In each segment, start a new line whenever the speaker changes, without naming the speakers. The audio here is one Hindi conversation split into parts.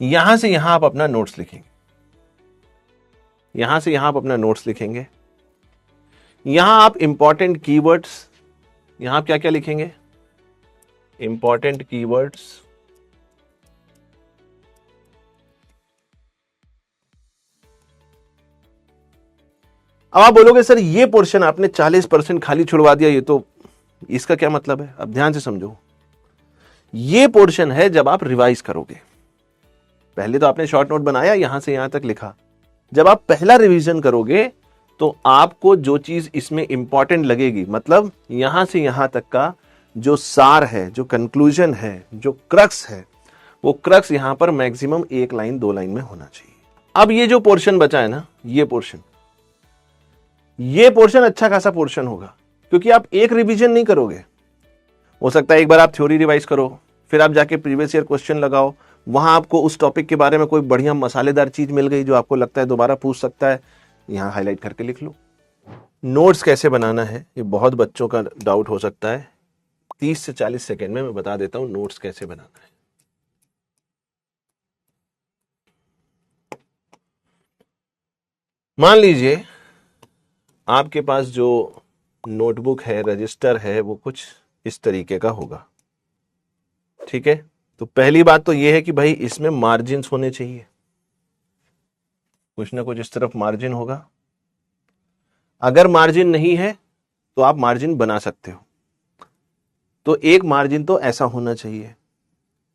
यहां से यहां आप अपना नोट्स लिखेंगे, यहां से यहां आप अपना नोट्स लिखेंगे। यहां आप इंपॉर्टेंट कीवर्ड्स, यहां आप क्या क्या लिखेंगे, इंपॉर्टेंट कीवर्ड्स, अब आप बोलोगे सर ये पोर्शन आपने 40% खाली छुड़वा दिया, ये तो इसका क्या मतलब है? अब ध्यान से समझो, ये पोर्शन है जब आप रिवाइज करोगे। पहले तो आपने शॉर्ट नोट बनाया, यहां से यहां तक लिखा। जब आप पहला रिवीजन करोगे तो आपको जो चीज इसमें इंपॉर्टेंट लगेगी, मतलब यहां से यहां तक का जो सार है, जो कंक्लूजन है, जो क्रक्स है, वो क्रक्स यहां पर मैक्सिमम 1 लाइन 2 लाइन में होना चाहिए। अब ये जो पोर्शन बचा है ना, ये पोर्शन अच्छा खासा पोर्शन होगा, क्योंकि आप एक रिवीजन नहीं करोगे। हो सकता है एक बार आप थ्योरी रिवाइज करो, फिर आप जाके प्रीवियस ईयर क्वेश्चन लगाओ, वहां आपको उस टॉपिक के बारे में कोई बढ़िया मसालेदार चीज मिल गई जो आपको लगता है दोबारा पूछ सकता है, यहां हाईलाइट करके लिख लो। नोट्स कैसे बनाना है, ये बहुत बच्चों का डाउट हो सकता है। 30 से 40 सेकेंड में मैं बता देता हूं नोट्स कैसे बनाना है। मान लीजिए आपके पास जो नोटबुक है, रजिस्टर है, वो कुछ इस तरीके का होगा, ठीक है। तो पहली बात तो यह है कि भाई इसमें मार्जिन्स होने चाहिए, कुछ ना कुछ इस तरफ मार्जिन होगा। अगर मार्जिन नहीं है तो आप मार्जिन बना सकते हो। तो एक मार्जिन तो ऐसा होना चाहिए,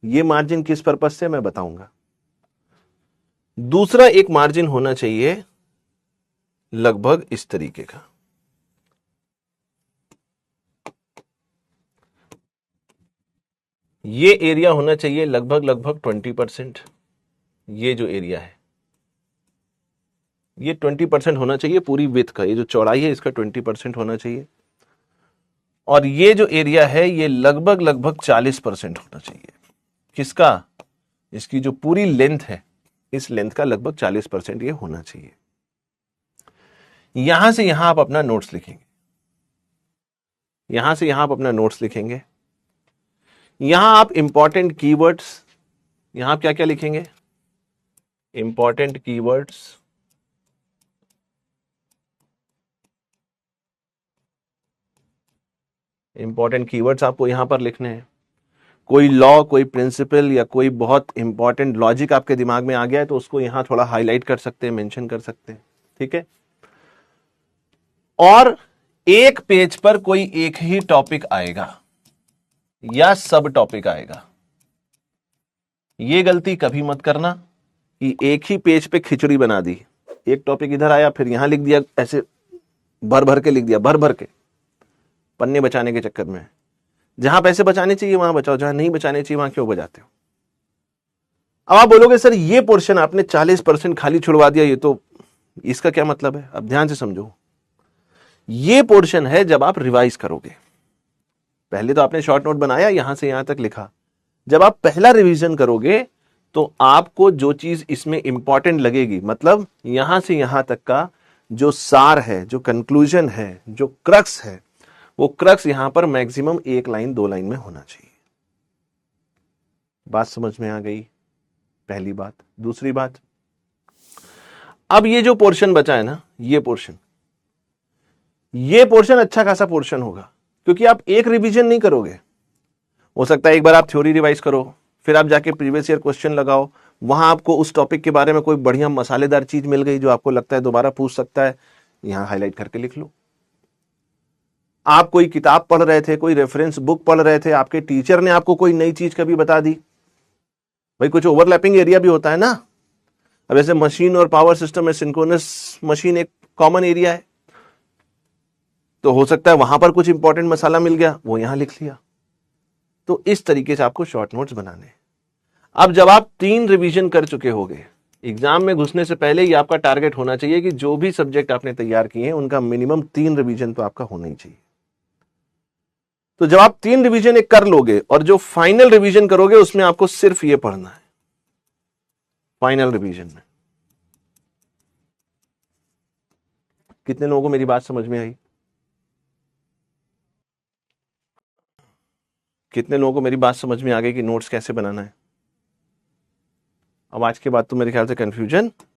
ये मार्जिन किस पर्पस से मैं बताऊंगा। दूसरा एक मार्जिन होना चाहिए लगभग इस तरीके का, ये एरिया होना चाहिए लगभग 20%। ये जो एरिया है ये 20% होना चाहिए पूरी विड्थ का, ये जो चौड़ाई है इसका 20% होना चाहिए। और ये जो एरिया है ये लगभग 40% होना चाहिए। किसका? इसकी जो पूरी लेंथ है, इस लेंथ का लगभग 40% ये होना चाहिए। यहां से यहां आप अपना नोट्स लिखेंगे, यहां से यहां आप अपना नोट्स लिखेंगे। यहां आप इंपॉर्टेंट कीवर्ड्स, यहां आप क्या क्या लिखेंगे, इंपॉर्टेंट कीवर्ड्स, इंपॉर्टेंट कीवर्ड्स आपको यहां पर लिखने हैं। कोई लॉ, कोई प्रिंसिपल या कोई बहुत इंपॉर्टेंट लॉजिक आपके दिमाग में आ गया है तो उसको यहां थोड़ा हाईलाइट कर सकते हैं, मेंशन कर सकते हैं, ठीक है। और एक पेज पर कोई एक ही टॉपिक आएगा या सब टॉपिक आएगा। ये गलती कभी मत करना कि एक ही पेज पे खिचड़ी बना दी, एक टॉपिक इधर आया फिर यहां लिख दिया, ऐसे भर भर के लिख दिया, भर भर के, पन्ने बचाने के चक्कर में। जहां पैसे बचाने चाहिए वहां बचाओ, जहां नहीं बचाने चाहिए वहां क्यों बचाते हो। अब आप बोलोगे सर ये पोर्शन आपने 40% खाली छुड़वा दिया, ये तो इसका क्या मतलब है? अब ध्यान से समझो, ये पोर्शन है जब आप रिवाइज करोगे। पहले तो आपने शॉर्ट नोट बनाया, यहां से यहां तक लिखा। जब आप पहला रिवीजन करोगे तो आपको जो चीज इसमें इंपॉर्टेंट लगेगी, मतलब यहां से यहां तक का जो सार है, जो कंक्लूजन है, जो क्रक्स है, वो क्रक्स यहां पर मैक्सिमम 1 लाइन 2 लाइन में होना चाहिए। बात समझ में आ गई? पहली बात। दूसरी बात, अब ये जो पोर्शन बचा है ना, ये पोर्शन अच्छा खासा पोर्शन होगा, क्योंकि आप एक रिवीजन नहीं करोगे। हो सकता है एक बार आप थ्योरी रिवाइज करो, फिर आप जाके प्रीवियस ईयर क्वेश्चन लगाओ, वहां आपको उस टॉपिक के बारे में कोई बढ़िया मसालेदार चीज मिल गई जो आपको लगता है दोबारा पूछ सकता है, यहां हाईलाइट करके लिख लो। आप कोई किताब पढ़ रहे थे, कोई रेफरेंस बुक पढ़ रहे थे, आपके टीचर ने आपको कोई नई चीज कभी बता दी, भाई कुछ ओवरलैपिंग एरिया भी होता है ना। अब ऐसे मशीन और पावर सिस्टम में सिंक्रोनस मशीन एक कॉमन एरिया है, तो हो सकता है वहां पर कुछ इंपॉर्टेंट मसाला मिल गया, वो यहां लिख लिया। तो इस तरीके से आपको शॉर्ट नोट्स बनाने हैं। अब जब आप 3 रिवीजन कर चुके होंगे, एग्जाम में घुसने से पहले ही आपका टारगेट होना चाहिए कि जो भी सब्जेक्ट आपने तैयार किए हैं उनका मिनिमम 3 रिवीजन तो आपका होना ही चाहिए। तो जब आप 3 रिवीजन एक कर लोगे और जो फाइनल रिवीजन करोगे उसमें आपको सिर्फ ये पढ़ना है, फाइनल रिवीजन में। कितने लोगों को मेरी बात समझ में आई? कितने लोगों को मेरी बात समझ में आ गई कि नोट्स कैसे बनाना है? अब आज के बाद तो मेरे ख्याल से कंफ्यूजन